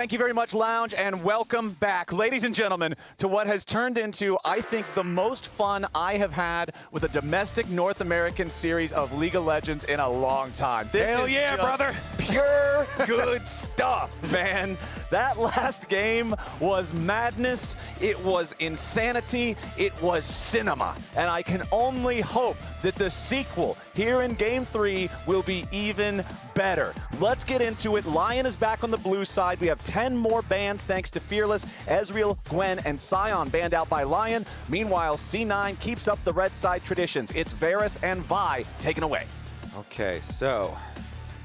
Thank you very much, Lounge, and welcome back, ladies and gentlemen, to what has turned into, I think, the most fun I have had with a domestic North American series of League of Legends in a long time. This Hell is yeah, just brother! Pure good stuff, man. That last game was madness. It was insanity. It was cinema. And I can only hope that the sequel here in Game 3 will be even better. Let's get into it. LYON is back on the blue side. We have 10 more bans thanks to Fearless, Ezreal, Gwen, and Sion banned out by LYON. Meanwhile, C9 keeps up the red side traditions. It's Varus and Vi taken away. Okay, so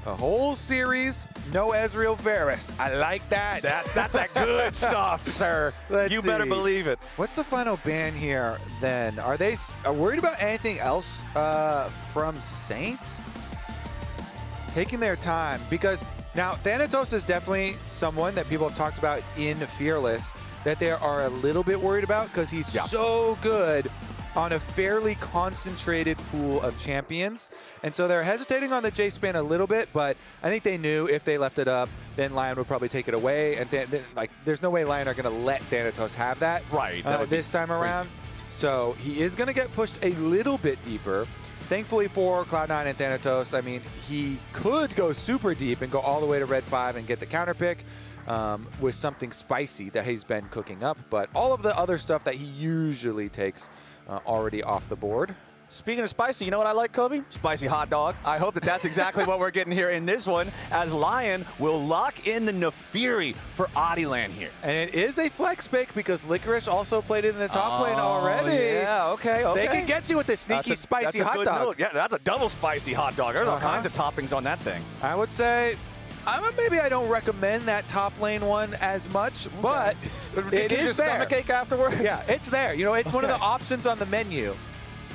a whole series, no Ezreal Varus. I like that. That's that good stuff, sir. You better believe it. What's the final ban here then? Are they worried about anything else from Saint? Taking their time, because now Thanatos is definitely someone that people have talked about in Fearless that they are a little bit worried about because he's so good on a fairly concentrated pool of champions. And so they're hesitating on the J-Span a little bit, but I think they knew if they left it up, then LYON would probably take it away. And then like, there's no way LYON are going to let Thanatos have that this time around. So he is going to get pushed a little bit deeper. Thankfully for Cloud9 and Thanatos, I mean, he could go super deep and go all the way to red 5 and get the counter pick with something spicy that he's been cooking up. But all of the other stuff that he usually takes already off the board. Speaking of spicy, you know what I like, Kobe? Spicy hot dog. I hope that that's exactly what we're getting here in this one, as LYON will lock in the Naafiri for Oddielan here. And it is a flex pick because Licorice also played it in the top lane already. Yeah, okay. They can get you with the sneaky spicy hot dog. Note. Yeah, that's a double spicy hot dog. There's all kinds of toppings on that thing. I would say, maybe I don't recommend that top lane one as much, but it is there. Stomachache afterwards? Yeah, it's there. You know, it's one of the options on the menu.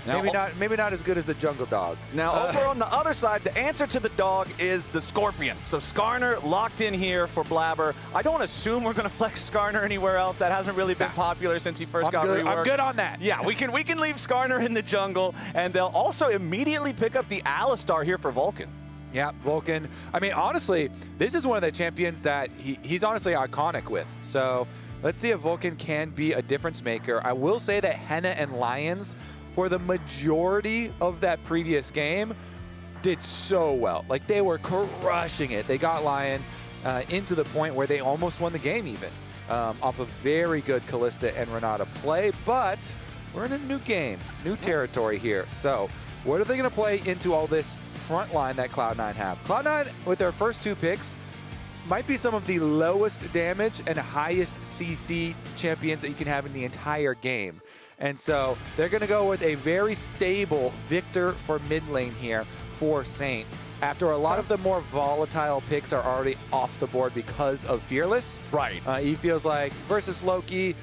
Now, maybe not as good as the jungle dog. Now, over on the other side, the answer to the dog is the Scorpion. So Skarner locked in here for Blaber. I don't assume we're going to flex Skarner anywhere else. That hasn't really been popular since he first got reworked. I'm good on that. Yeah, we can leave Skarner in the jungle, and they'll also immediately pick up the Alistar here for Vulcan. Yeah, Vulcan. I mean, honestly, this is one of the champions that he's honestly iconic with. So let's see if Vulcan can be a difference maker. I will say that Hena and Lyonz, for the majority of that previous game, did so well. Like, they were crushing it. They got LYON into the point where they almost won the game even, off of very good Kalista and Renata play. But we're in a new game, new territory here. So what are they going to play into all this front line that Cloud9 have? Cloud9, with their first 2 picks, might be some of the lowest damage and highest CC champions that you can have in the entire game. And so they're going to go with a very stable Viktor for mid lane here for Saint. After a lot of the more volatile picks are already off the board because of Fearless. Right. He feels like versus Loki,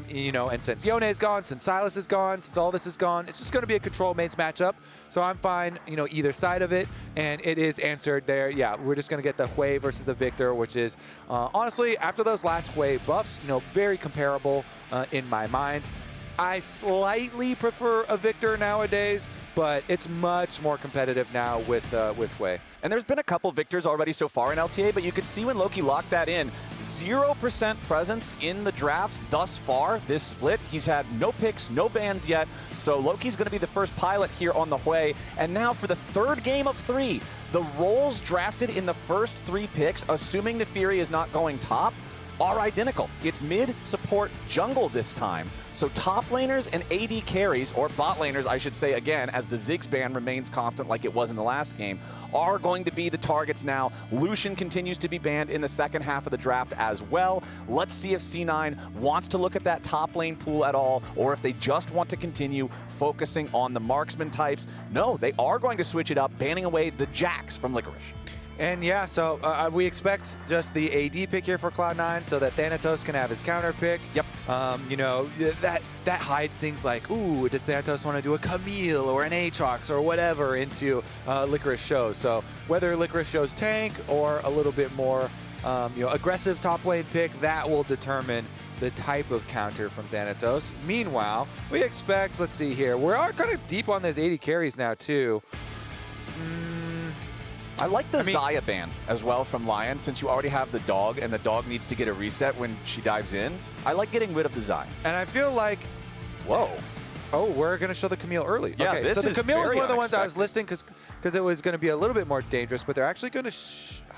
you know, and since Yone is gone, since Silas is gone, since all this is gone, it's just going to be a control mates matchup. So I'm fine, you know, either side of it. And it is answered there. Yeah, we're just going to get the Hwei versus the Viktor, which is honestly, after those last Hwei buffs, you know, very comparable in my mind. I slightly prefer a Viktor nowadays, but it's much more competitive now with Hwei. And there's been a couple Viktors already so far in LTA, but you could see when Loki locked that in, 0% presence in the drafts thus far, this split. He's had no picks, no bans yet, so Loki's going to be the first pilot here on the Hwei. And now for the 3rd game of 3, the roles drafted in the first 3 picks, assuming Naafiri is not going top, are identical. It's mid, support, jungle this time. So top laners and AD carries, or bot laners, I should say again, as the Ziggs ban remains constant like it was in the last game, are going to be the targets now. Lucian continues to be banned in the second half of the draft as well. Let's see if C9 wants to look at that top lane pool at all, or if they just want to continue focusing on the marksman types. No, they are going to switch it up, banning away the Jacks from Licorice. And yeah, so we expect just the AD pick here for Cloud9 so that Thanatos can have his counter pick. Yep. You know, that hides things like, ooh, does Thanatos want to do a Camille or an Aatrox or whatever into Licorice shows. So whether Licorice shows tank or a little bit more you know, aggressive top lane pick, that will determine the type of counter from Thanatos. Meanwhile, we expect, let's see here, we are kind of deep on those 80 carries now too. I like the Xayah ban as well from Lion, since you already have the dog, and the dog needs to get a reset when she dives in. I like getting rid of the Xayah. And I feel like... Whoa. Oh, we're going to show the Camille early. Yeah, okay, this so the is Camille is very one of the ones I was unexpected. listing because it was going to be a little bit more dangerous, but they're actually going to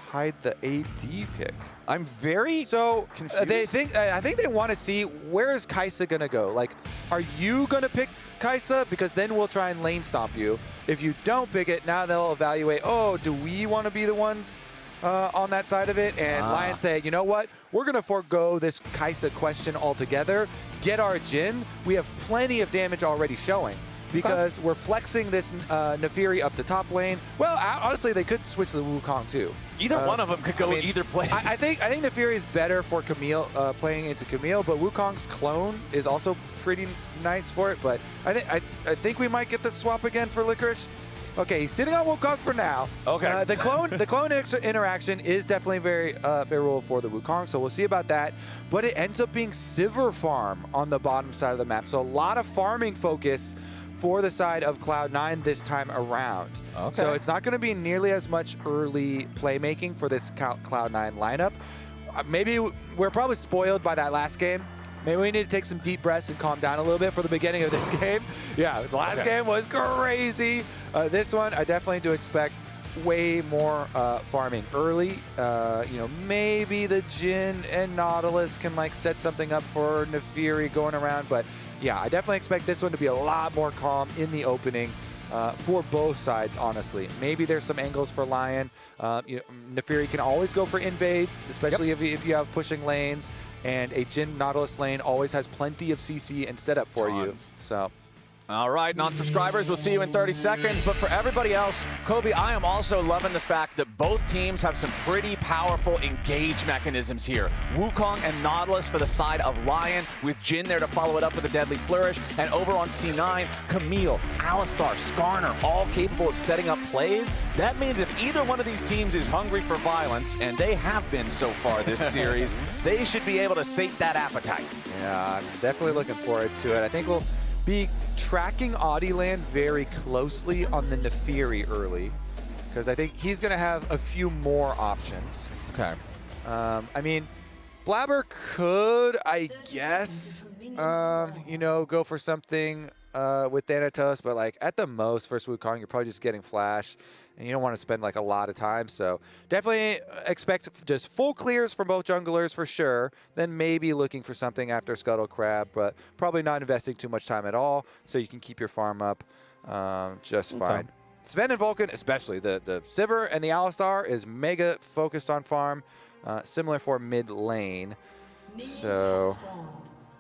hide the AD pick. I'm very confused. I think they want to see, where is Kai'Sa going to go? Like, are you going to pick Kai'Sa? Because then we'll try and lane stomp you. If you don't pick it, now they'll evaluate, oh, do we want to be the ones on that side of it? And Lion said, you know what? We're going to forego this Kai'Sa question altogether. Get our Jhin. We have plenty of damage already showing because we're flexing this Naafiri up to top lane. Well, honestly, they could switch to the Wukong too. Either one of them could go either place. I think Naafiri is better for Camille, playing into Camille, but Wukong's clone is also pretty nice for it. But I think we might get the swap again for Licorice. Okay, he's sitting on Wukong for now. Okay. The clone interaction is definitely very favorable for the Wukong, so we'll see about that. But it ends up being Sivir farm on the bottom side of the map, so a lot of farming focus for the side of Cloud9 this time around. Okay. So it's not going to be nearly as much early playmaking for this Cloud9 lineup. Maybe we're probably spoiled by that last game. Maybe we need to take some deep breaths and calm down a little bit for the beginning of this game. Yeah, the last game was crazy. This one, I definitely do expect way more farming early. You know, maybe the Jhin and Nautilus can like set something up for Naafiri going around, but yeah, I definitely expect this one to be a lot more calm in the opening for both sides, honestly. Maybe there's some angles for Lion. Naafiri can always go for invades, especially if you have pushing lanes. And a Jhin Nautilus lane always has plenty of CC and setup for you. So, all right, non-subscribers, we'll see you in 30 seconds. But for everybody else, Kobe, I am also loving the fact that both teams have some pretty powerful engage mechanisms here. Wukong and Nautilus for the side of Lion, with Jhin there to follow it up with a deadly flourish. And over on C9, Camille, Alistar, Skarner, all capable of setting up plays. That means if either one of these teams is hungry for violence, and they have been so far this series, they should be able to sate that appetite. yeah, I'm definitely looking forward to it. I think we'll be tracking Oddielan very closely on the Naafiri early, because I think he's going to have a few more options. Okay. I mean, Blaber could, I guess, you know, go for something with Thanatos, but like at the most, first Wukong, you're probably just getting flash, and you don't want to spend like a lot of time. So definitely expect just full clears from both junglers for sure. Then maybe looking for something after Scuttle Crab, but probably not investing too much time at all, so you can keep your farm up just fine. Zven and Vulcan, especially the Sivir and the Alistar, is mega focused on farm, similar for mid lane. So.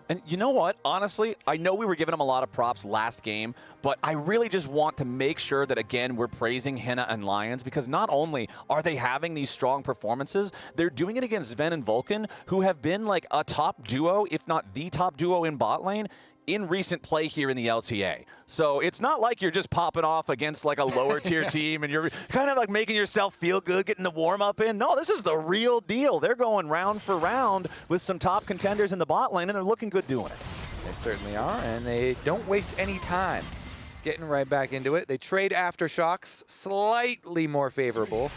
And you know what? Honestly, I know we were giving them a lot of props last game, but I really just want to make sure that, again, we're praising Hena and Lyonz, because not only are they having these strong performances, they're doing it against Zven and Vulcan, who have been like a top duo, if not the top duo in bot lane, in recent play here in the LTA. So it's not like you're just popping off against like a lower tier team and you're kind of like making yourself feel good, getting the warm up in. No, this is the real deal. They're going round for round with some top contenders in the bot lane, and they're looking good doing it. They certainly are, and they don't waste any time getting right back into it. They trade aftershocks, slightly more favorable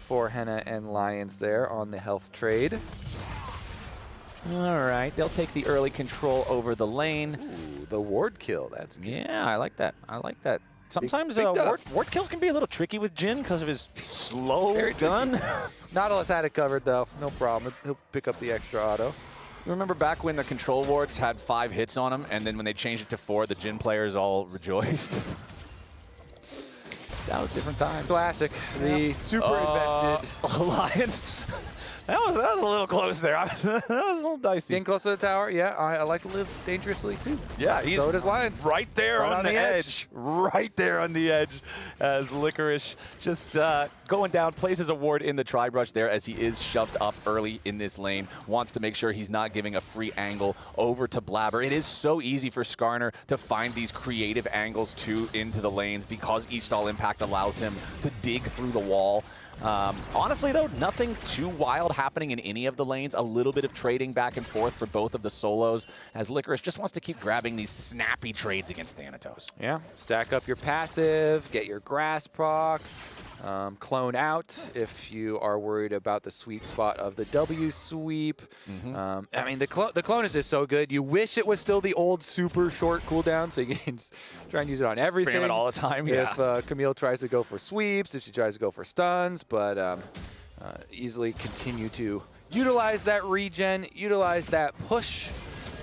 for Hena and Lyonz there on the health trade. All right, they'll take the early control over the lane. Ooh, the ward kill, that's good. Yeah, I like that. I like that. Sometimes big ward kills can be a little tricky with Jhin because of his slow Very gun. Nautilus had it covered though, no problem. He'll pick up the extra auto. You remember back when the control wards had 5 hits on them, and then when they changed it to 4, the Jhin players all rejoiced? That was different times. Classic, the super invested. Lions. That was a little close there. That was a little dicey. Getting close to the tower, yeah, I like to live dangerously too. Yeah, he's so does Lyonz. right there on the edge. Right there on the edge as Licorice just going down, places a ward in the tri-brush there as he is shoved up early in this lane. Wants to make sure he's not giving a free angle over to Blaber. It is so easy for Skarner to find these creative angles too into the lanes because each stall impact allows him to dig through the wall. Honestly, though, nothing too wild happening in any of the lanes. A little bit of trading back and forth for both of the solos as Licorice just wants to keep grabbing these snappy trades against Thanatos. Yeah, stack up your passive, get your grass proc, Clone out if you are worried about the sweet spot of the W sweep. I mean, the clone is just so good. You wish it was still the old super short cooldown, so you can just try and use it on everything. Spam it all the time, yeah. If Camille tries to go for sweeps, if she tries to go for stuns, but easily continue to utilize that regen, utilize that push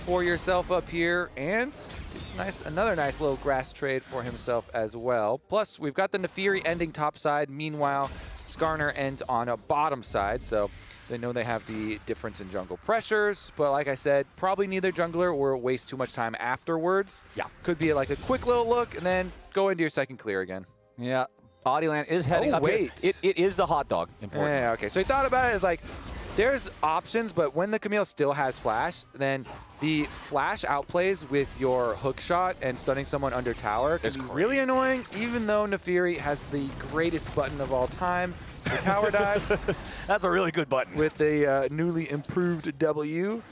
for yourself up here, and it's nice, another nice little grass trade for himself as well. Plus, we've got the Naafiri ending top side. Meanwhile, Skarner ends on a bottom side, so they know they have the difference in jungle pressures. But like I said, probably neither jungler will waste too much time afterwards. Yeah. Could be like a quick little look and then go into your second clear again. Yeah. Oddielan is heading up here. It is the hot dog. Important. Yeah, okay. So he thought about it as like, there's options, but when the Camille still has flash, then the flash outplays with your hook shot and stunning someone under tower can be really annoying, even though Naafiri has the greatest button of all time, the tower dives. That's a really good button. With the newly improved W.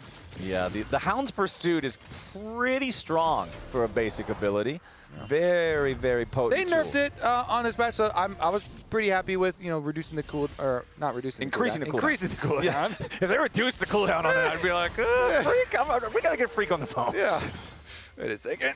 Yeah, the Hound's Pursuit is pretty strong for a basic ability. Very, very potent. They nerfed it on this patch, so I was pretty happy with reducing the cool, or not reducing, increasing the cooldown. Increasing the cooldown. Yeah. If they reduced the cooldown on it, I'd be like, Freak, we gotta get Freak on the phone. Yeah. Wait a second.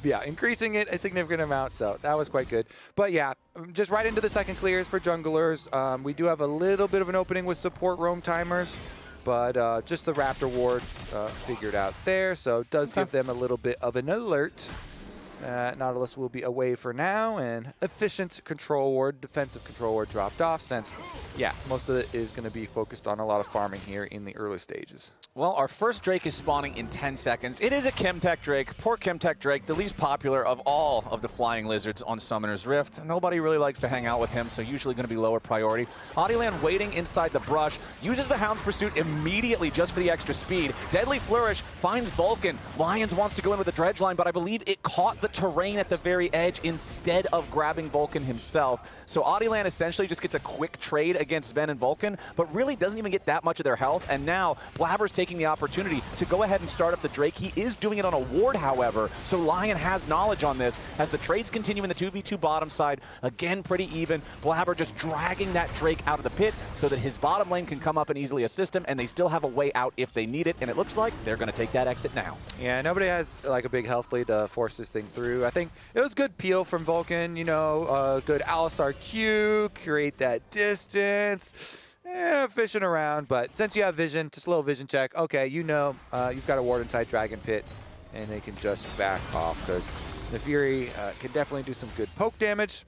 Yeah, increasing it a significant amount, so that was quite good. But yeah, just right into the second clears for junglers. We do have a little bit of an opening with support roam timers, but just the Raptor ward figured out there, so it does give them a little bit of an alert. Nautilus will be away for now, and efficient control ward, defensive control ward dropped off since, yeah, most of it is going to be focused on a lot of farming here in the early stages. Well, our first Drake is spawning in 10 seconds. It is a Chemtech Drake. Poor Chemtech Drake, the least popular of all of the flying lizards on Summoner's Rift. Nobody really likes to hang out with him, so usually going to be lower priority. Oddielan waiting inside the brush, uses the Hound's Pursuit immediately just for the extra speed. Deadly Flourish finds Vulcan. Lyonz wants to go in with a dredge line, but I believe it caught the terrain at the very edge instead of grabbing Vulcan himself. So Oddielan essentially just gets a quick trade against Zven and Vulcan, but really doesn't even get that much of their health. And now Blaber's taking the opportunity to go ahead and start up the Drake. He is doing it on a ward, however, so Lion has knowledge on this. As the trades continue in the 2v2 bottom side, again pretty even. Blaber just dragging that Drake out of the pit so that his bottom lane can come up and easily assist him, and they still have a way out if they need it, and it looks like they're going to take that exit now. Yeah, nobody has like a big health lead to force this thing through. I think it was good peel from Vulcan, good Alistar Q, create that distance. Fishing around, but since you have vision, just a little vision check. Okay, you've got a ward inside Dragon Pit, and they can just back off because Naafiri can definitely do some good poke damage,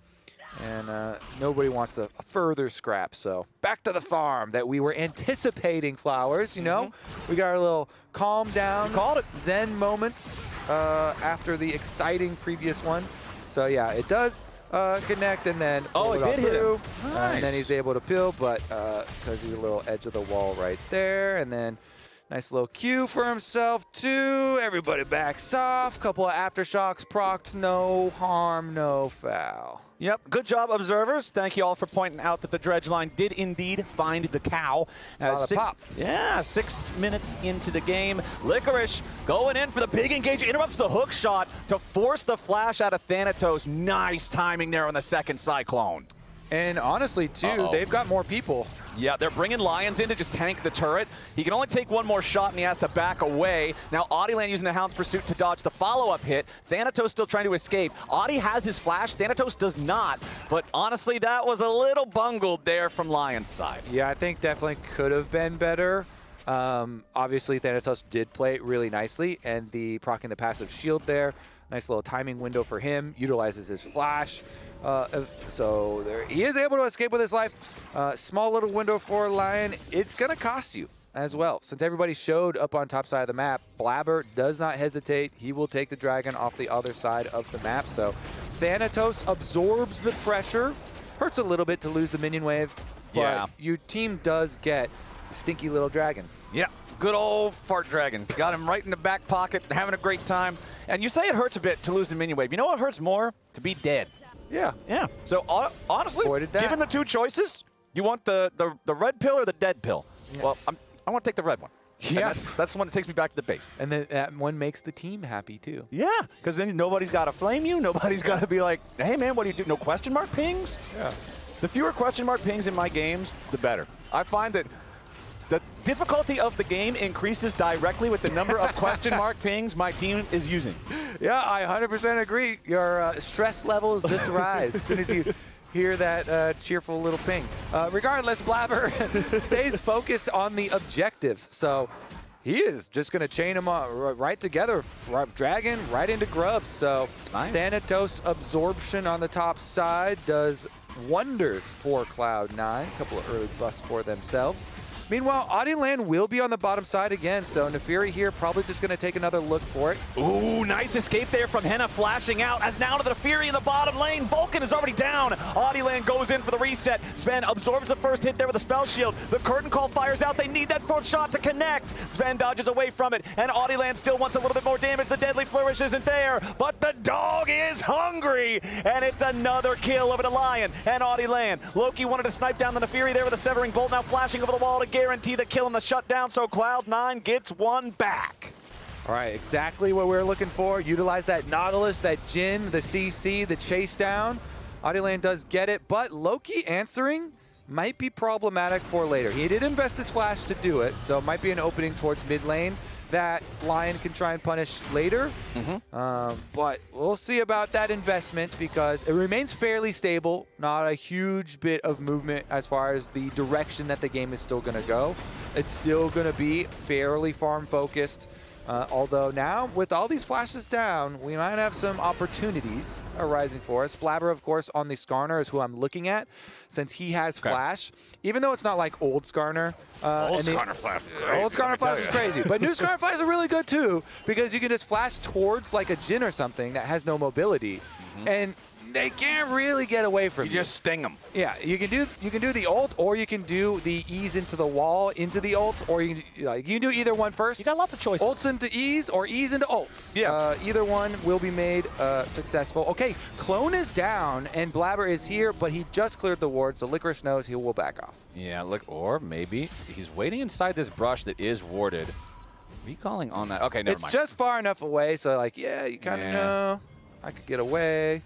and nobody wants a further scrap. So back to the farm that we were anticipating, Flowers. We got our little calm down, called it Zen moments after the exciting previous one. So yeah, it does connect, and then it did hit him. Nice. And then he's able to peel, but because he's a little edge of the wall right there, and then nice little Q for himself too. Everybody backs off. Couple of aftershocks procced. No harm, no foul. Yep, good job, observers. Thank you all for pointing out that the dredge line did indeed find the cow. Pop. Yeah, 6 minutes into the game. Licorice going in for the big engage, interrupts the hook shot to force the flash out of Thanatos. Nice timing there on the second Cyclone. And honestly, too, they've got more people. Yeah, they're bringing Lyonz in to just tank the turret. He can only take one more shot, and he has to back away. Now, Oddielan using the Hound's Pursuit to dodge the follow-up hit. Thanatos still trying to escape. Audie has his flash. Thanatos does not. But honestly, that was a little bungled there from Lyon's side. Yeah, I think definitely could have been better. Obviously, Thanatos did play it really nicely, and the proccing the passive shield there. Nice little timing window for him. Utilizes his flash. So there, he is able to escape with his life. Small little window for Lion. It's going to cost you as well. Since everybody showed up on top side of the map, Blaber does not hesitate. He will take the dragon off the other side of the map. So Thanatos absorbs the pressure. Hurts a little bit to lose the minion wave, but your team does get a stinky little dragon. Yeah, good old fart dragon. Got him right in the back pocket, having a great time. And you say it hurts a bit to lose the minion wave. You know what hurts more? To be dead. Yeah. Yeah. So honestly, given the two choices, you want the red pill or the dead pill? Yeah. Well, I want to take the red one. Yeah. That's the one that takes me back to the base. And then that one makes the team happy too. Yeah, because then nobody's got to flame you. Nobody's got to be like, hey man, what do you do? No question mark pings? Yeah. The fewer question mark pings in my games, the better. I find that the difficulty of the game increases directly with the number of question mark pings my team is using. Yeah, I 100% agree. Your stress levels just rise as soon as you hear that cheerful little ping. Regardless, Blaber stays focused on the objectives. So he is just going to chain them right together, dragon right into grubs. So nice. Thanatos absorption on the top side does wonders for Cloud9. A couple of early buffs for themselves. Meanwhile, Oddielan will be on the bottom side again, so Naafiri here probably just going to take another look for it. Ooh, nice escape there from Hena flashing out as now to the Naafiri in the bottom lane. Vulcan is already down. Oddielan goes in for the reset. Zven absorbs the first hit there with a spell shield. The curtain call fires out. They need that fourth shot to connect. Zven dodges away from it, and Oddielan still wants a little bit more damage. The deadly flourish isn't there, but the dog is hungry, and it's another kill over to Lion and Oddielan. Loki wanted to snipe down the Naafiri there with a severing bolt, now flashing over the wall to guarantee the kill and the shutdown, so Cloud9 gets one back. All right, exactly what we're looking for. Utilize that Nautilus, that Jhin, the CC, the chase down. Oddielan does get it, but Loki answering might be problematic for later. He did invest his flash to do it, so it might be an opening towards mid lane that Lion can try and punish later. But we'll see about that investment because it remains fairly stable, not a huge bit of movement as far as the direction that the game is still going to go. It's still going to be fairly farm focused. Although now, with all these flashes down, we might have some opportunities arising for us. Blaber, of course, on the Skarner is who I'm looking at, since he has flash. Even though it's not like old Skarner. Old Skarner flash is crazy. Old Skarner flash is crazy. But new Skarner flash are really good, too, because you can just flash towards like a Jhin or something that has no mobility. And they can't really get away from you. You just sting them. Yeah, you can do the ult, or you can do the ease into the wall into the ult, or you can do either one first. You got lots of choices. Ults into ease or ease into ults. Yeah. Either one will be made successful. Okay, Clone is down and Blaber is here, but he just cleared the ward, so Licorice knows he will back off. Yeah, look, or maybe he's waiting inside this brush that is warded. Recalling on that. Okay, never mind. It's just far enough away, so like, yeah, you kind of know. I could get away.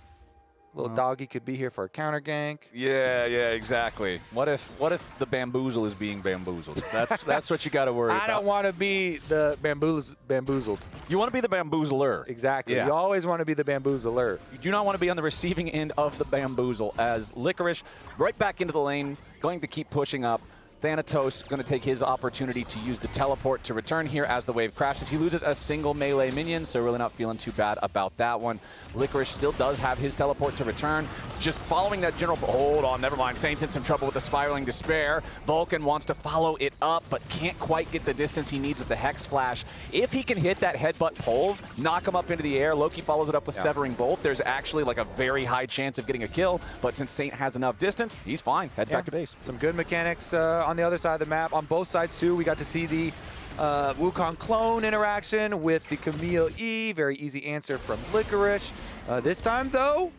Little doggy could be here for a counter gank. Yeah, exactly. What if the bamboozle is being bamboozled? That's what you got to worry about. I don't want to be the bamboozled. You want to be the bamboozler. Exactly. Yeah. You always want to be the bamboozler. You do not want to be on the receiving end of the bamboozle, as Licorice right back into the lane, going to keep pushing up. Thanatos going to take his opportunity to use the teleport to return here as the wave crashes. He loses a single melee minion, so really not feeling too bad about that one. Licorice still does have his teleport to return. Just following that general... Hold on, never mind. Saint's in some trouble with the Spiraling Despair. Vulcan wants to follow it up, but can't quite get the distance he needs with the Hex Flash. If he can hit that headbutt pole, knock him up into the air, Loki follows it up with Severing Bolt. There's actually like a very high chance of getting a kill, but since Saint has enough distance, he's fine. Head back to base. Some good mechanics on the other side of the map. On both sides, too, we got to see the Wukong clone interaction with the Camille E. Very easy answer from Licorice. This time, though,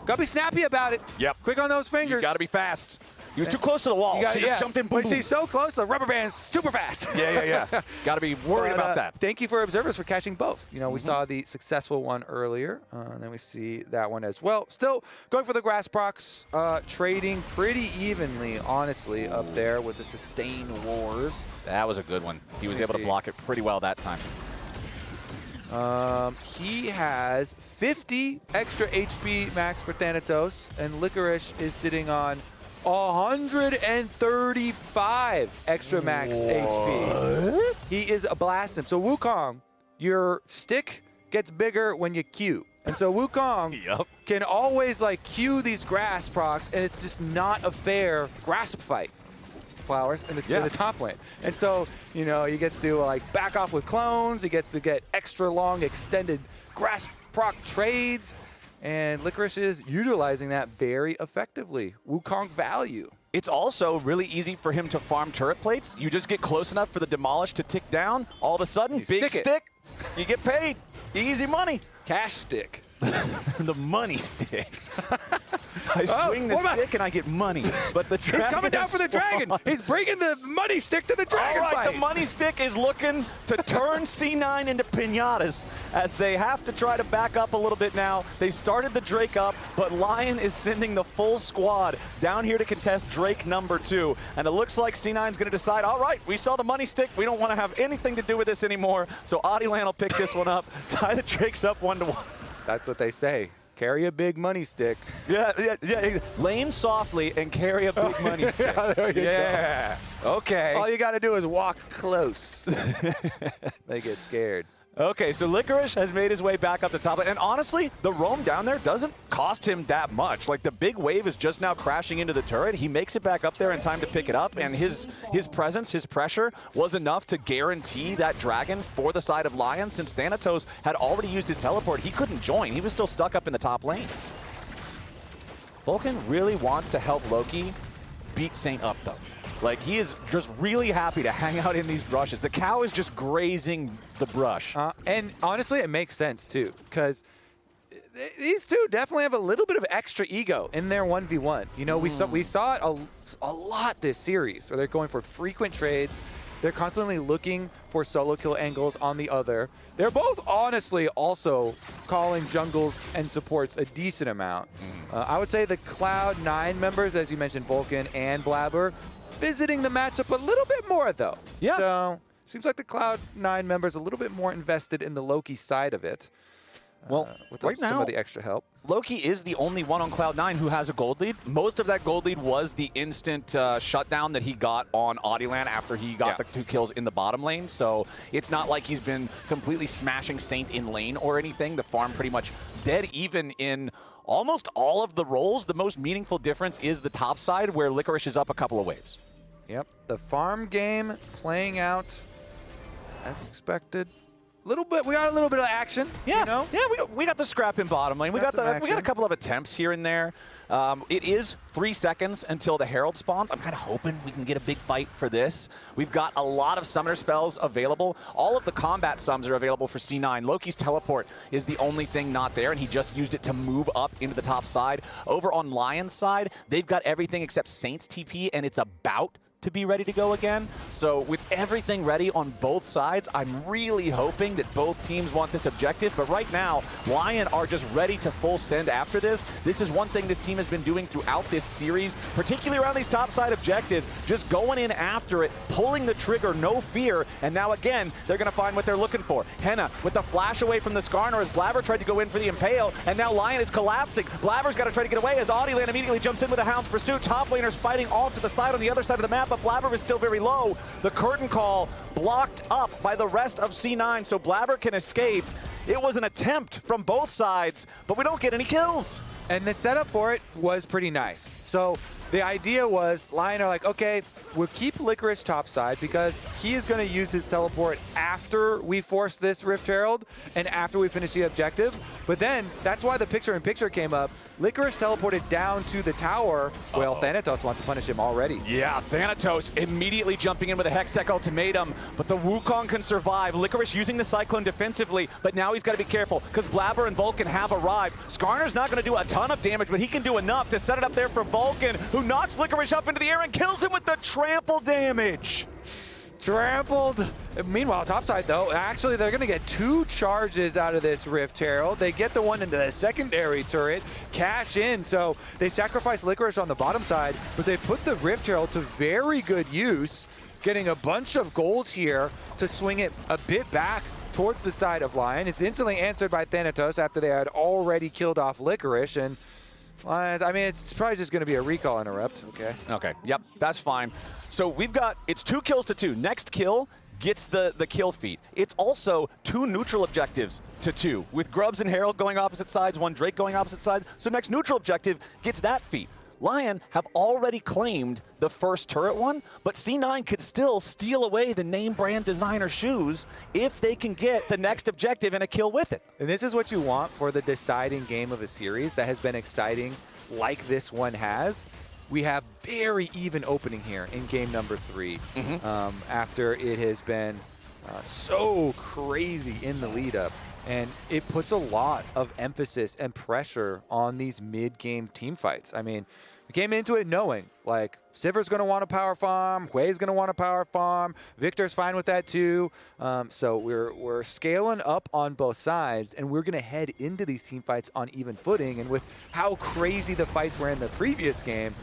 gotta be snappy about it. Yep. Quick on those fingers. You gotta be fast. He was too close to the wall. He just jumped in. Boom, when she's so close, the rubber band's super fast. Yeah. Gotta be worried about that. Thank you for observers for catching both. You know, we saw the successful one earlier, and then we see that one as well. Still going for the grass procs, trading pretty evenly, honestly, up there with the sustain wars. That was a good one. He was able to block it pretty well that time. He has 50 extra HP max for Thanatos, and Licorice is sitting on 135 extra max HP. He is a blasting. So Wukong, your stick gets bigger when you Q. And so Wukong can always like Q these grass procs, and it's just not a fair grasp fight. Flowers in the top lane. And so, you know, he gets to like back off with clones, he gets to get extra long extended grass proc trades, and Licorice is utilizing that very effectively. Wukong value. It's also really easy for him to farm turret plates. You just get close enough for the demolish to tick down. All of a sudden, big stick, you get paid. Easy money. Cash stick. The money stick. I swing the stick and I get money. But the dragon He's coming down for the dragon. He's bringing the money stick to the dragon All right, fight. the money stick is looking to turn C9 into pinatas as they have to try to back up a little bit now. They started the Drake up, but LYON is sending the full squad down here to contest Drake number 2. And it looks like C9 is going to decide, all right, we saw the money stick. We don't want to have anything to do with this anymore. So Oddielan will pick this one up, tie the Drakes up 1-1. That's what they say. Carry a big money stick. Yeah. Lane softly and carry a big money stick. Yeah, there you go. Okay. All you got to do is walk close. They get scared. Okay, so Licorice has made his way back up to top. And honestly, the roam down there doesn't cost him that much. Like, the big wave is just now crashing into the turret. He makes it back up there in time to pick it up. And his presence, his pressure, was enough to guarantee that dragon for the side of LYON. Since Thanatos had already used his teleport, he couldn't join. He was still stuck up in the top lane. Vulcan really wants to help Loki beat Saint up, though. Like, he is just really happy to hang out in these brushes. The cow is just grazing the brush. And honestly, it makes sense, too, because these two definitely have a little bit of extra ego in their 1v1. You know, we saw it a lot this series, where they're going for frequent trades. They're constantly looking for solo kill angles on the other. They're both honestly also calling jungles and supports a decent amount. I would say the Cloud9 members, as you mentioned, Vulcan and Blaber, visiting the matchup a little bit more, though. Yeah. So, seems like the Cloud9 members a little bit more invested in the Loki side of it. Well, with right some now, of the extra help. Loki is the only one on Cloud9 who has a gold lead. Most of that gold lead was the instant shutdown that he got on Oddielan after he got the 2 kills in the bottom lane. So it's not like he's been completely smashing Saint in lane or anything. The farm pretty much dead even in almost all of the roles. The most meaningful difference is the top side, where Licorice is up a couple of waves. Yep, the farm game playing out as expected. We got a little bit of action. Yeah, you know? yeah, we got the scrap in bottom lane. We got a couple of attempts here and there. It is 3 seconds until the Herald spawns. I'm kind of hoping we can get a big fight for this. We've got a lot of summoner spells available. All of the combat sums are available for C9. Loki's teleport is the only thing not there, and he just used it to move up into the top side. Over on LYON's side, they've got everything except Saint's TP, and it's about to be ready to go again. So with everything ready on both sides, I'm really hoping that both teams want this objective. But right now, LYON are just ready to full send after this. This is one thing this team has been doing throughout this series, particularly around these top side objectives, just going in after it, pulling the trigger, no fear. And now again, they're going to find what they're looking for. Hena with the flash away from the Skarner as Blaber tried to go in for the Impale, and now LYON is collapsing. Blaber's got to try to get away as Oddielan immediately jumps in with a Hound's Pursuit. Top laners fighting off to the side on the other side of the map, but Blaber is still very low. The curtain call blocked up by the rest of C9, so Blaber can escape. It was an attempt from both sides, but we don't get any kills. And the setup for it was pretty nice. So the idea was LYON are like, okay, we'll keep Licorice topside because he is going to use his teleport after we force this Rift Herald and after we finish the objective. But then that's why the picture-in-picture came up. Licorice teleported down to the tower. Well, Thanatos wants to punish him already. Yeah, Thanatos immediately jumping in with a Hextech ultimatum, but the Wukong can survive. Licorice using the Cyclone defensively, but now he's got to be careful because Blaber and Vulcan have arrived. Skarner's not going to do a ton of damage, but he can do enough to set it up there for Vulcan, who knocks Licorice up into the air and kills him with the trample damage. Trampled. Meanwhile, topside though, actually they're going to get 2 charges out of this Rift Herald. They get the one into the secondary turret, cash in, so they sacrifice Licorice on the bottom side, but they put the Rift Herald to very good use, getting a bunch of gold here to swing it a bit back towards the side of LYON. It's instantly answered by Thanatos after they had already killed off Licorice, and I mean, it's probably just going to be a recall interrupt. Okay, yep, that's fine. So we've got, it's 2 kills to 2. Next kill gets the kill feat. It's also 2 neutral objectives to 2, with Grubs and Herald going opposite sides, 1 Drake going opposite sides. So next neutral objective gets that feat. LYON have already claimed the first turret one, but C9 could still steal away the name brand designer shoes if they can get the next objective and a kill with it. And this is what you want for the deciding game of a series that has been exciting like this one has. We have very even opening here in game number 3 after it has been so crazy in the lead up. And it puts a lot of emphasis and pressure on these mid-game team fights. I mean, we came into it knowing, like, Sivir's going to want a power farm, Hwei's going to want a power farm, Viktor's fine with that too. So we're scaling up on both sides, and we're going to head into these team fights on even footing. And with how crazy the fights were in the previous game,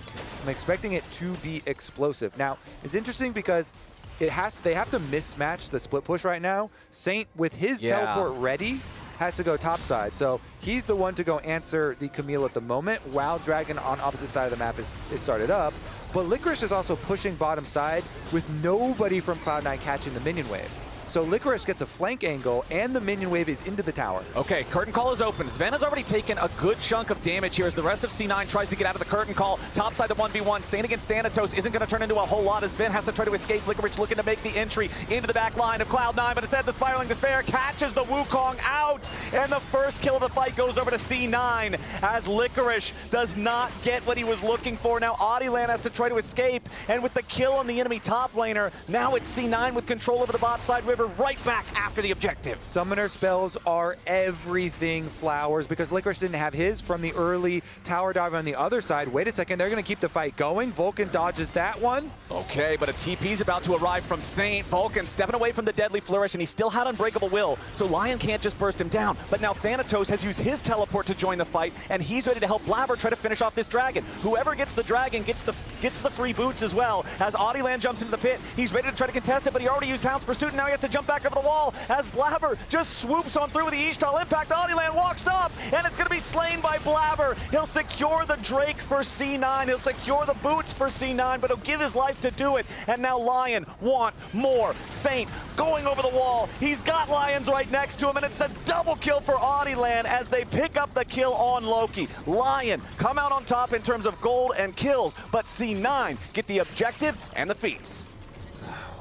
I'm expecting it to be explosive. Now, it's interesting because they have to mismatch the split push right now. Saint, with his teleport ready, has to go topside. So he's the one to go answer the Camille at the moment, while Dragon on opposite side of the map is started up. But Licorice is also pushing bottom side with nobody from Cloud9 catching the minion wave. So Licorice gets a flank angle, and the minion wave is into the tower. Okay, curtain call is open. Zven has already taken a good chunk of damage here as the rest of C9 tries to get out of the curtain call. Topside the 1v1. Saint against Thanatos isn't going to turn into a whole lot as Zven has to try to escape. Licorice looking to make the entry into the back line of Cloud9, but instead the Spiraling Despair catches the Wukong out, and the first kill of the fight goes over to C9 as Licorice does not get what he was looking for. Now Oddielan has to try to escape, and with the kill on the enemy top laner, now it's C9 with control over the bot side river, right back after the objective. Summoner spells are everything flowers because Licorice didn't have his from the early tower dive on the other side. Wait a second, they're going to keep the fight going. Vulcan dodges that one. Okay, but a TP's about to arrive from Saint. Vulcan stepping away from the deadly flourish, and he still had Unbreakable Will, so LYON can't just burst him down. But now Thanatos has used his teleport to join the fight, and he's ready to help Blaber try to finish off this dragon. Whoever gets the dragon gets the free boots as well. As Oddielan jumps into the pit, he's ready to try to contest it, but he already used Hound's Pursuit, and now he has to jump back over the wall as Blaber just swoops on through with the Ishtal impact. Oddielan walks up, and it's going to be slain by Blaber. He'll secure the Drake for C9. He'll secure the boots for C9, but he'll give his life to do it. And now LYON want more. Saint going over the wall. He's got Lyonz right next to him, and it's a double kill for Oddielan as they pick up the kill on Loki. LYON come out on top in terms of gold and kills, but C9 get the objective and the feats.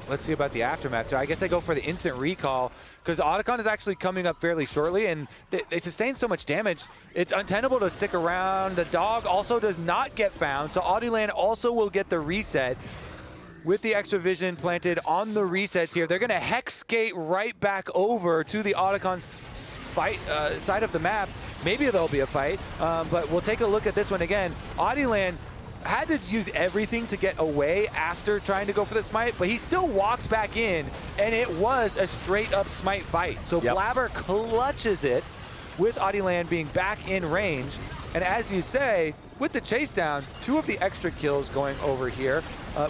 Let's see about the aftermath too. I guess they go for the instant recall because Oddielan is actually coming up fairly shortly, and they sustain so much damage, it's untenable to stick around. The dog also does not get found, so Oddielan also will get the reset. With the extra vision planted on the resets here, they're going to hex skate right back over to the Oddielan fight side of the map. Maybe there'll be a fight, but we'll take a look at this one again. Oddielan had to use everything to get away after trying to go for the smite, but he still walked back in, and it was a straight-up smite fight. So Blaber clutches it with Oddielan being back in range. And as you say, with the chase down, 2 of the extra kills going over here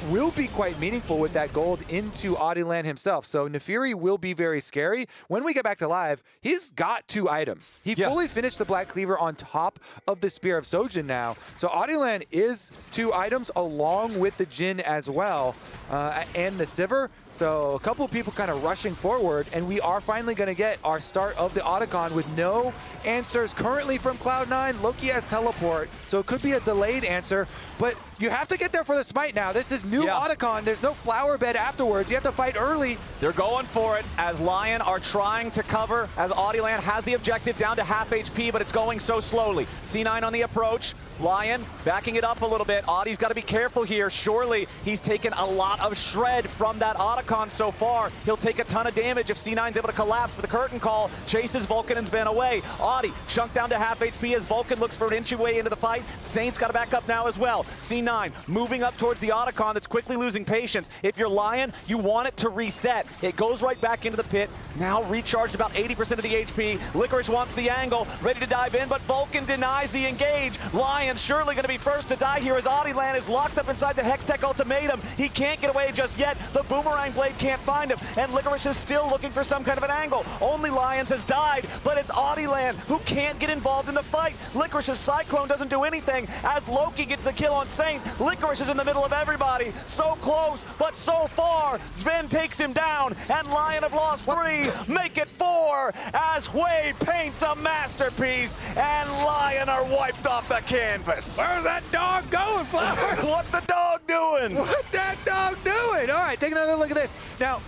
will be quite meaningful with that gold into Oddielan himself. So Naafiri will be very scary. When we get back to live, he's got 2 items. He fully finished the Black Cleaver on top of the Spear of Sojin now. So Oddielan is 2 items along with the Jhin as well, and the Sivir. So a couple of people kind of rushing forward, and we are finally going to get our start of the Oddielan with no answers currently from Cloud9. Loki has teleport, so it could be a delayed answer, but you have to get there for the smite now. This is new Oddielan. There's no flower bed afterwards. You have to fight early. They're going for it as LYON are trying to cover, as Oddielan has the objective down to half HP, but it's going so slowly. C9 on the approach. LYON backing it up a little bit. Oddie's got to be careful here. Surely he's taken a lot of shred from that Oddielan so far. He'll take a ton of damage if C9's able to collapse with the curtain call. Chases Vulcan and Zven away. Oddie chunked down to half HP as Vulcan looks for an entryway into the fight. Saint's got to back up now as well. C9 moving up towards the Oddielan that's quickly losing patience. If you're LYON, you want it to reset. It goes right back into the pit. Now recharged about 80% of the HP. Licorice wants the angle, ready to dive in, but Vulcan denies the engage. LYON surely going to be first to die here as Oddielan is locked up inside the Hextech ultimatum. He can't get away just yet. The Boomerang Blade can't find him, and Licorice is still looking for some kind of an angle. Only Lyonz has died, but it's Oddielan who can't get involved in the fight. Licorice's Cyclone doesn't do anything as Loki gets the kill on Saint. Licorice is in the middle of everybody. So close, but so far. Zven takes him down, and LYON have lost 3. Make it 4 as Hwei paints a masterpiece, and LYON are wiped off the canvas. Where's that dog going, Flowers? What's the dog doing? What's that dog doing? All right, take another look at this. Now,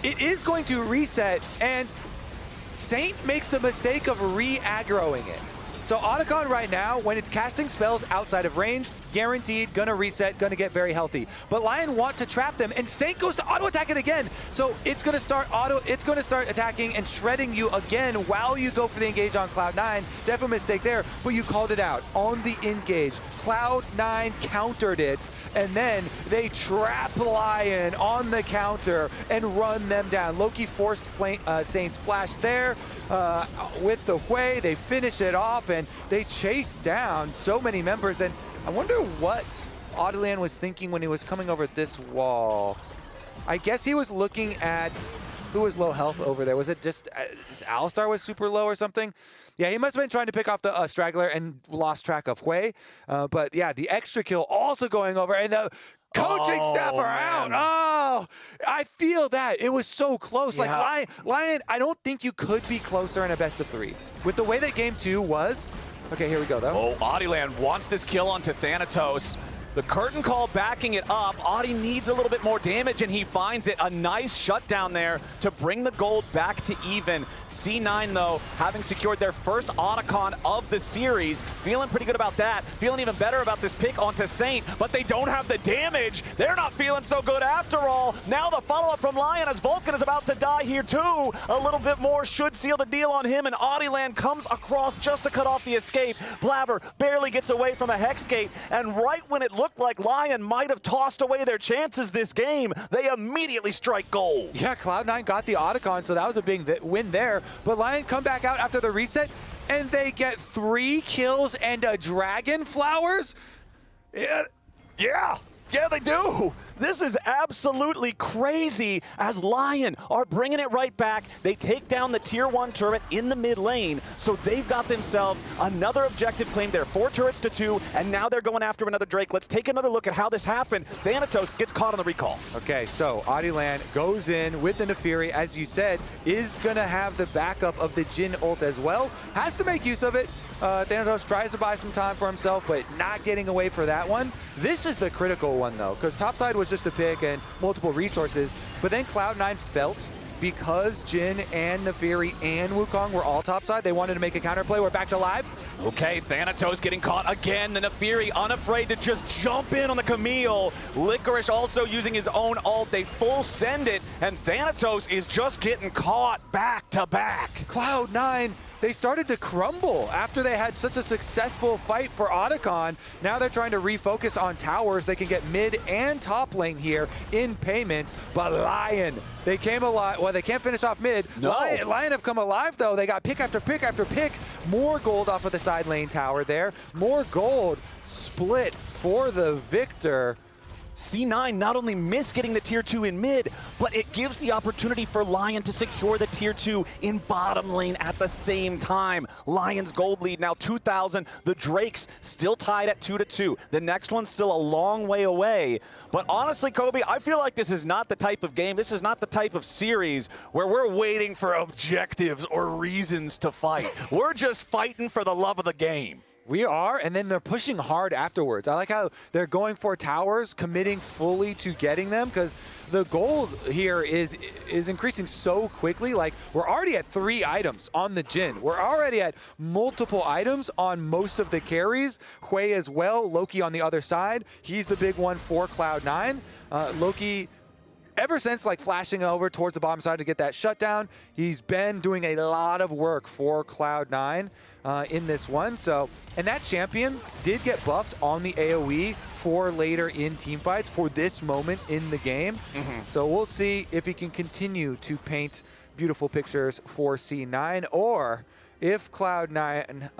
it is going to reset, and Saint makes the mistake of re-aggroing it. So Oddielan right now, when it's casting spells outside of range, guaranteed, gonna reset, gonna get very healthy. But Lion want to trap them, and Saint goes to auto attack it again. So it's gonna start attacking and shredding you again while you go for the engage on Cloud9. Definitely a mistake there, but you called it out on the engage. Cloud9 countered it, and then they trap Lion on the counter and run them down. Loki forced Saint's flash there with the Hwei. They finish it off, and they chase down so many members. And I wonder what Oddielan was thinking when he was coming over this wall. I guess he was looking at who was low health over there. Was it just Alistar was super low or something? Yeah, he must have been trying to pick off the straggler and lost track of Hwei. But yeah, the extra kill also going over, and the coaching staff are out. Oh, I feel that. It was so close. Yeah. Like, Lion, I don't think you could be closer in a best of 3. With the way that game 2 was. Okay, here we go, though. Oh, Oddielan wants this kill onto Thanatos. The curtain call backing it up. Audie needs a little bit more damage, and he finds it. A nice shutdown there to bring the gold back to even. C9, though, having secured their first Otacon of the series, feeling pretty good about that. Feeling even better about this pick onto Saint, but they don't have the damage. They're not feeling so good after all. Now the follow-up from Lion as Vulcan is about to die here, too. A little bit more should seal the deal on him, and Oddielan comes across just to cut off the escape. Blaber barely gets away from a Hexgate, and right when it looked like Lion might have tossed away their chances this game, they immediately strike gold. Yeah, Cloud9 got the Otacon, so that was a big win there. But Lion come back out after the reset, and they get 3 kills and a Dragon Flowers? Yeah, they do. This is absolutely crazy as Lion are bringing it right back. They take down the tier 1 turret in the mid lane, so they've got themselves another objective claim. They're 4 turrets to 2, and now they're going after another Drake. Let's take another look at how this happened. Thanatos gets caught on the recall. Okay, so Oddielan goes in with the Naafiri, as you said, is going to have the backup of the Jhin ult as well. Has to make use of it. Thanatos tries to buy some time for himself, but not getting away for that one. This is the critical one, though, because topside was just a pick and multiple resources, but then Cloud9 felt because Jhin and Naafiri and Wukong were all topside, they wanted to make a counterplay. We're back to live. Okay, Thanatos getting caught again. The Naafiri unafraid to just jump in on the Camille. Licorice also using his own ult. They full send it, and Thanatos is just getting caught back to back. Cloud9, they started to crumble after they had such a successful fight for Otacon. Now they're trying to refocus on towers. They can get mid and top lane here in payment, but Lion, they came alive. Well, they can't finish off mid. No. Lion have come alive, though. They got pick after pick after pick. More gold off of the side lane tower there. More gold split for the Viktor. C9 not only missed getting the tier 2 in mid, but it gives the opportunity for Lion to secure the tier 2 in bottom lane at the same time. Lion's gold lead now 2,000. The Drakes still tied at 2-2. The next one's still a long way away. But honestly, Kobe, I feel like this is not the type of game, this is not the type of series where we're waiting for objectives or reasons to fight. We're just fighting for the love of the game. We are, and then they're pushing hard afterwards. I like how they're going for towers, committing fully to getting them, because the gold here is increasing so quickly. Like, we're already at 3 items on the Jhin. We're already at multiple items on most of the carries. Hwei as well, Loki on the other side. He's the big one for Cloud9. Loki, ever since like flashing over towards the bottom side to get that shutdown, he's been doing a lot of work for Cloud9 in this one. So, and that champion did get buffed on the AoE for later in teamfights for this moment in the game. So we'll see if he can continue to paint beautiful pictures for C9, or if Cloud9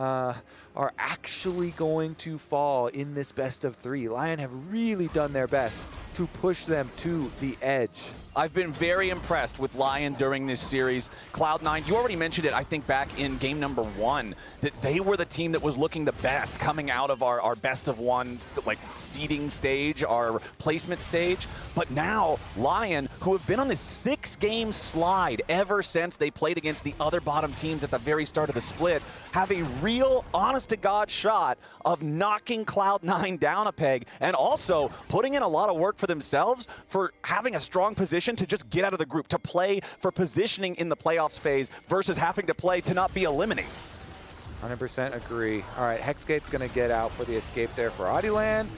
are actually going to fall in this best of 3. Lion have really done their best to push them to the edge. I've been very impressed with Lion during this series. Cloud9, you already mentioned it, I think, back in game number 1, that they were the team that was looking the best coming out of our best of 1 like seeding stage, our placement stage. But now, Lion, who have been on this 6-game slide ever since they played against the other bottom teams at the very start of the split, have a real, honest-to-God shot of knocking Cloud9 down a peg, and also putting in a lot of work for themselves for having a strong position to just get out of the group, to play for positioning in the playoffs phase versus having to play to not be eliminated. 100% agree. All right, Hexgate's going to get out for the escape there for Oddielan.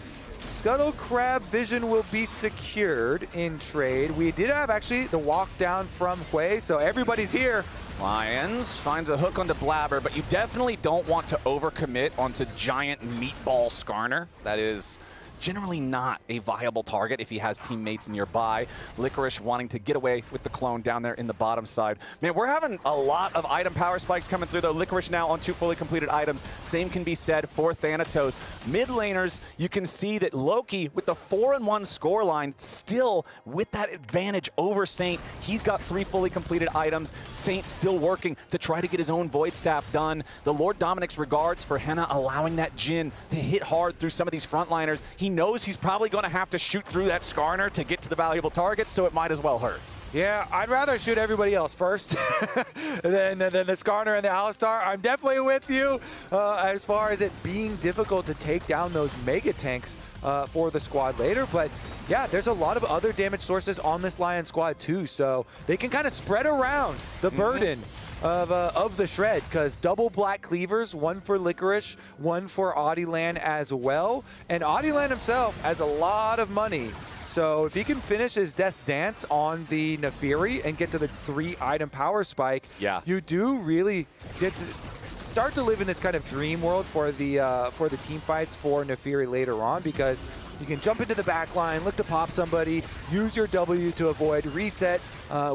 Scuttle Crab Vision will be secured in trade. We did have actually the walk down from Hwei, so everybody's here. Lyonz finds a hook onto Blaber, but you definitely don't want to overcommit onto giant meatball Skarner. That is generally not a viable target if he has teammates nearby. Licorice wanting to get away with the clone down there in the bottom side. Man, we're having a lot of item power spikes coming through, though. Licorice now on 2 fully completed items. Same can be said for Thanatos. Mid laners, you can see that Loki, with the 4-1 scoreline, still with that advantage over Saint. He's got 3 fully completed items. Saint still working to try to get his own Void Staff done. The Lord Dominic's regards for Hena allowing that Jhin to hit hard through some of these frontliners. He knows he's probably going to have to shoot through that Skarner to get to the valuable targets, so it might as well hurt. Yeah, I'd rather shoot everybody else first than the Skarner and the Alistar. I'm definitely with you as far as it being difficult to take down those mega tanks for the squad later. But yeah, there's a lot of other damage sources on this LYON squad too, so they can kind of spread around the burden of the shred, because double black cleavers, 1 for Licorice, 1 for Oddielan as well. And Oddielan himself has a lot of money. So if he can finish his Death's Dance on the Naafiri and get to the 3-item power spike, yeah, you do really get to start to live in this kind of dream world for the team fights for Naafiri later on, because you can jump into the back line, look to pop somebody, use your W to avoid, reset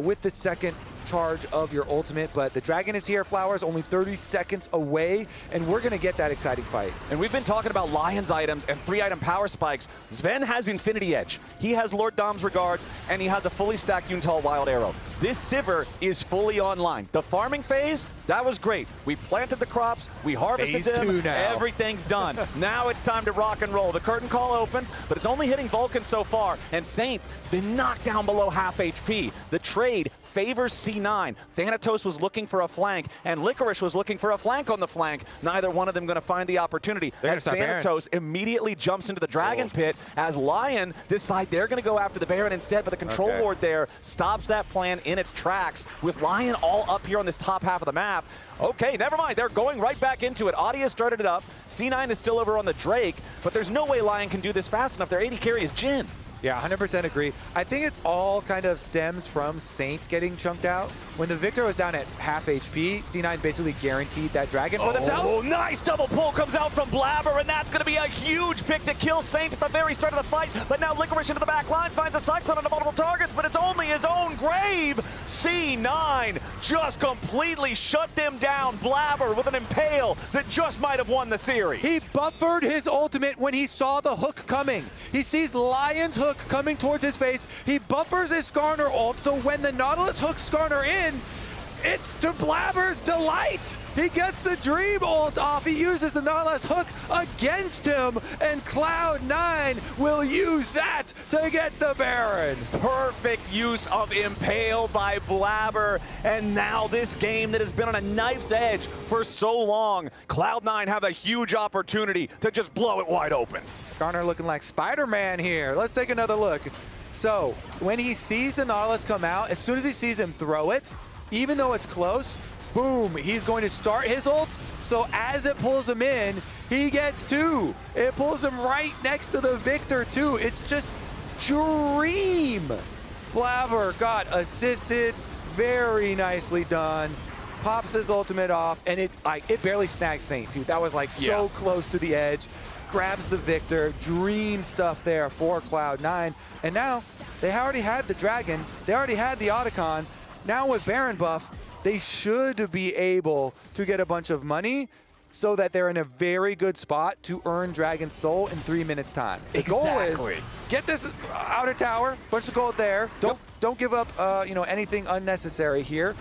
with the second charge of your ultimate. But the dragon is here, Flowers, only 30 seconds away, and we're going to get that exciting fight. And we've been talking about Lyon's items and 3-item power spikes. Zven has Infinity Edge. He has Lord Dom's regards, and he has a fully stacked Yuntal Wild Arrow. This Sivir is fully online. The farming phase, that was great. We planted the crops, we harvested phase them, 2 now. Everything's done. Now it's time to rock and roll. The curtain call opens, but it's only hitting Vulcan so far, and Saint's been knocked down below half HP. The trade favors C9. Thanatos was looking for a flank, and Licorice was looking for a flank on the flank. Neither one of them going to find the opportunity. As Thanatos immediately jumps into the Dragon Pit, as LYON decide they're going to go after the Baron instead, but the control ward there stops that plan in its tracks, with LYON all up here on this top half of the map. Okay, never mind. They're going right back into it. Audi has started it up. C9 is still over on the Drake, but there's no way LYON can do this fast enough. Their AD carry is Jhin. Yeah, 100% agree. I think it's all kind of stems from Saint getting chunked out. When the Viktor was down at half HP, C9 basically guaranteed that dragon for themselves. Oh, nice double pull comes out from Blaber, and that's going to be a huge pick to kill Saint at the very start of the fight. But now Licorice into the back line, finds a Cyclone onto multiple targets, but it's only his own grave. C9 just completely shut them down. Blaber with an impale that just might have won the series. He buffered his ultimate when he saw the hook coming. He sees LYON's hook coming towards his face. He buffers his Skarner ult, so when the Nautilus hooks Skarner in, it's to Blaber's delight. He gets the Dream ult off. He uses the Nautilus hook against him, and Cloud9 will use that to get the Baron. Perfect use of Impale by Blaber, and now this game that has been on a knife's edge for so long, Cloud9 have a huge opportunity to just blow it wide open. Skarner looking like Spider-Man here. Let's take another look. So when he sees the Nautilus come out, as soon as he sees him throw it, even though it's close, boom, he's going to start his ult. So as it pulls him in, he gets 2. It pulls him right next to the Viktor too. It's just dream. Blaber got assisted, very nicely done. Pops his ultimate off, and it barely snags Saint too. That was like so close to the edge. Grabs the Viktor, dream stuff there for Cloud9. And now, they already had the Dragon, they already had the Otacon. Now with Baron buff, they should be able to get a bunch of money so that they're in a very good spot to earn Dragon's Soul in 3 minutes time. The goal is, get this outer tower, bunch of gold there. Don't give up anything unnecessary here,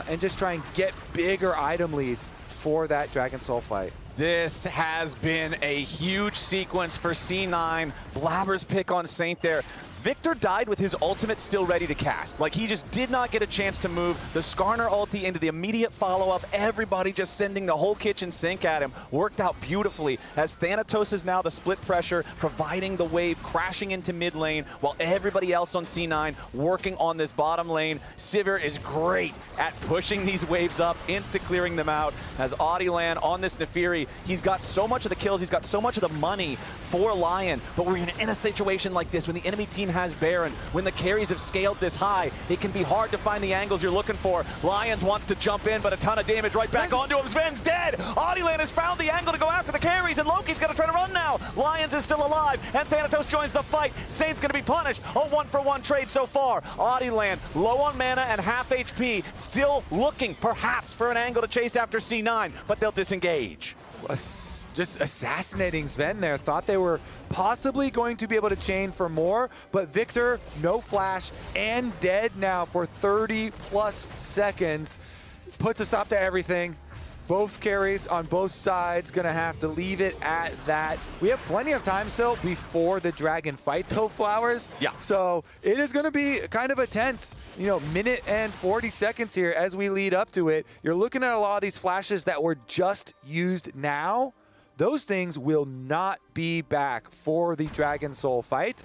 and just try and get bigger item leads for that Dragon Soul fight. This has been a huge sequence for C9. Blaber's pick on Saint there. Viktor died with his ultimate still ready to cast. Like, he just did not get a chance to move. The Skarner ulti into the immediate follow-up. Everybody just sending the whole kitchen sink at him. Worked out beautifully as Thanatos is now the split pressure, providing the wave, crashing into mid lane, while everybody else on C9 working on this bottom lane. Sivir is great at pushing these waves up, insta-clearing them out. As Oddielan on this Naafiri, he's got so much of the kills, he's got so much of the money for LYON, but we're in a situation like this when the enemy team has Baron, when the carries have scaled this high, it can be hard to find the angles you're looking for. Lyonz wants to jump in, but a ton of damage right back onto him. Zven's dead! Oddielan has found the angle to go after the carries, and Loki's gonna try to run now. Lyonz is still alive, and Thanatos joins the fight. Saint's gonna be punished. A 1-for-1 trade so far. Oddielan, low on mana and half HP, still looking perhaps for an angle to chase after C9, but they'll disengage. Just assassinating Zven there. Thought they were possibly going to be able to chain for more, but Viktor, no flash, and dead now for 30+ seconds. Puts a stop to everything. Both carries on both sides gonna have to leave it at that. We have plenty of time still before the dragon fight though, Flowers. Yeah. So it is gonna be kind of a tense, minute and 40 seconds here as we lead up to it. You're looking at a lot of these flashes that were just used now. Those things will not be back for the Dragon Soul fight.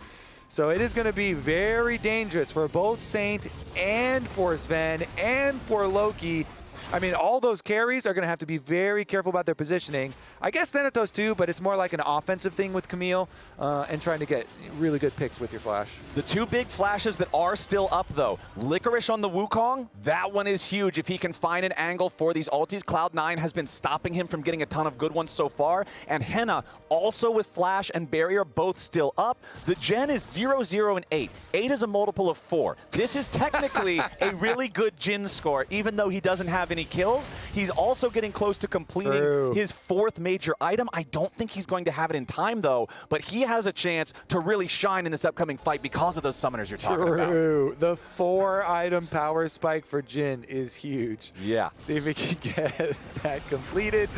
So it is going to be very dangerous for both Saint and for Zven and for Loki. I mean, all those carries are going to have to be very careful about their positioning. I guess Thanatos too, but it's more like an offensive thing with Camille and trying to get really good picks with your flash. The two big flashes that are still up though, Licorice on the Wukong, that one is huge. If he can find an angle for these ultis, Cloud9 has been stopping him from getting a ton of good ones so far. And Hena, also with flash and barrier, both still up. The Jhin is 0, 0, and 8. 8 is a multiple of 4. This is technically a really good Jhin score, even though he doesn't have any kills. He's also getting close to completing his 4th major item. I don't think he's going to have it in time though, but he has a chance to really shine in this upcoming fight because of those summoners you're talking about. The 4-item power spike for Jhin is huge. Yeah. See if we can get that completed.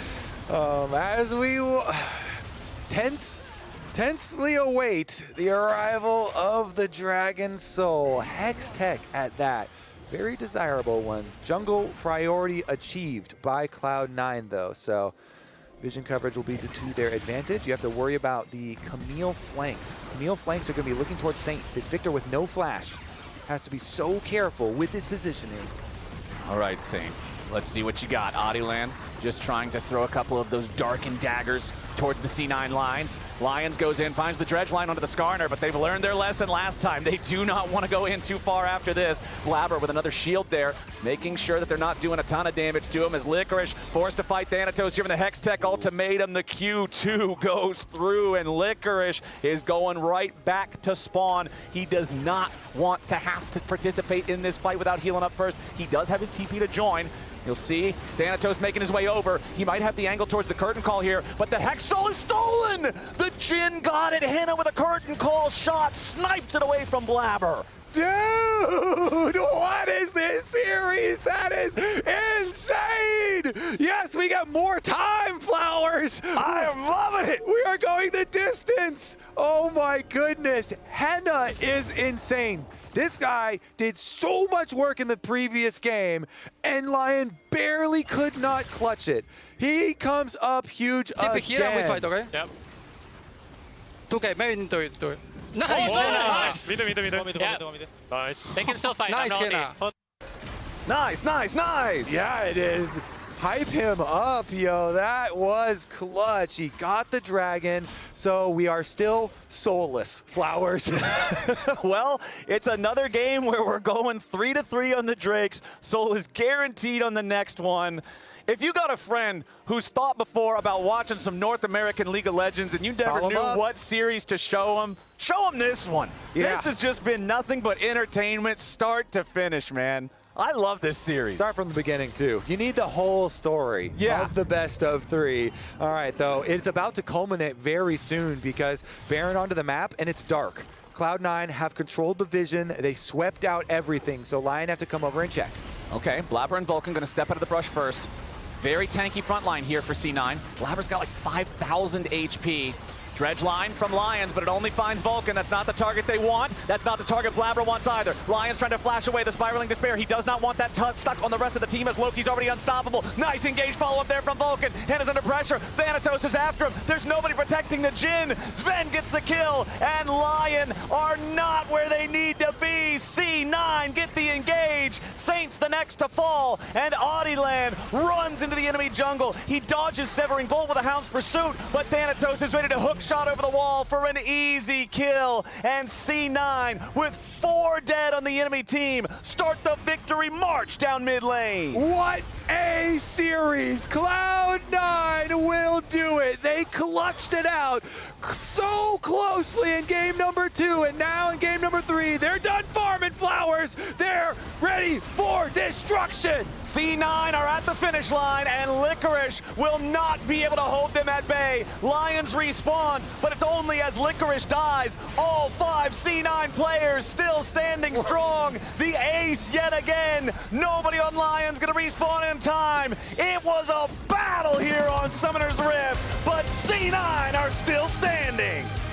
As we tensely await the arrival of the Dragon Soul. Hex Tech at that. Very desirable one. Jungle priority achieved by Cloud9 though, so vision coverage will be to their advantage. You have to worry about the Camille flanks. Camille flanks are going to be looking towards Saint. This Viktor with no flash has to be so careful with his positioning. All right, Saint. Let's see what you got. Oddielan just trying to throw a couple of those darkened daggers towards the C9 lines. Lyonz goes in, finds the dredge line onto the Skarner, but they've learned their lesson last time. They do not want to go in too far after this. Blaber with another shield there, making sure that they're not doing a ton of damage to him as Licorice forced to fight Thanatos here in the Hex Tech ultimatum. The Q2 goes through and Licorice is going right back to spawn. He does not want to have to participate in this fight without healing up first. He does have his TP to join. You'll see Thanatos making his way over. He might have the angle towards the curtain call here, but the Hex Soul is stolen! The Jhin got it. Hena with a curtain call shot snipes it away from Blaber. Dude, what is this series? That is insane! Yes, we got more time, Flowers! I am loving it! We are going the distance! Oh my goodness, Hena is insane. This guy did so much work in the previous game, and LYON barely could not clutch it. He comes up huge again. Here and we fight, okay? Yep. 2K, main do it. Oh, Nice! nice! Mid. Yeah. Nice. They can still fight. Nice, I'm Hena. not Nice, nice, nice! Yeah, it is. Hype him up, yo. That was clutch. He got the dragon, so we are still soulless, Flowers. Well, it's another game where we're going 3-3 on the Drakes. Soul is guaranteed on the next one. If you got a friend who's thought before about watching some North American League of Legends and you never knew what series to show them this one. Yeah. This has just been nothing but entertainment, start to finish, man. I love this series. Start from the beginning, too. You need the whole story of the best of 3. All right, though, it's about to culminate very soon because Baron onto the map, and it's dark. Cloud9 have controlled the vision. They swept out everything, so LYON have to come over and check. Okay, Blaber and Vulcan going to step out of the brush first. Very tanky front line here for C9. Blaber's got like 5,000 HP. Dredge line from Lyonz, but it only finds Vulcan. That's not the target they want. That's not the target Blaber wants either. Lyonz trying to flash away the Spiraling Despair. He does not want that stuck on the rest of the team as Loki's already unstoppable. Nice engaged follow-up there from Vulcan. Hena's under pressure. Thanatos is after him. There's nobody protecting the Jhin. Zven gets the kill, and LYON are not where they need to be. C9 get the engage. Saints the next to fall, and Oddielan runs into the enemy jungle. He dodges Severing Bolt with a Hound's Pursuit, but Thanatos is ready to hook shot over the wall for an easy kill. And C9, with 4 dead on the enemy team, start the victory march down mid lane. What a series! Cloud9 will do it. They clutched it out so closely in game number 2, and now in game number 3, they're done farming flowers. They're ready for destruction. C9 are at the finish line, and Licorice will not be able to hold them at bay. Lyonz respawns, but it's only as Licorice dies. All 5 C9 players still standing strong. The ace yet again. Nobody on Lyonz gonna respawn in time. It was a battle here on Summoner's Rift, but C9 are still standing.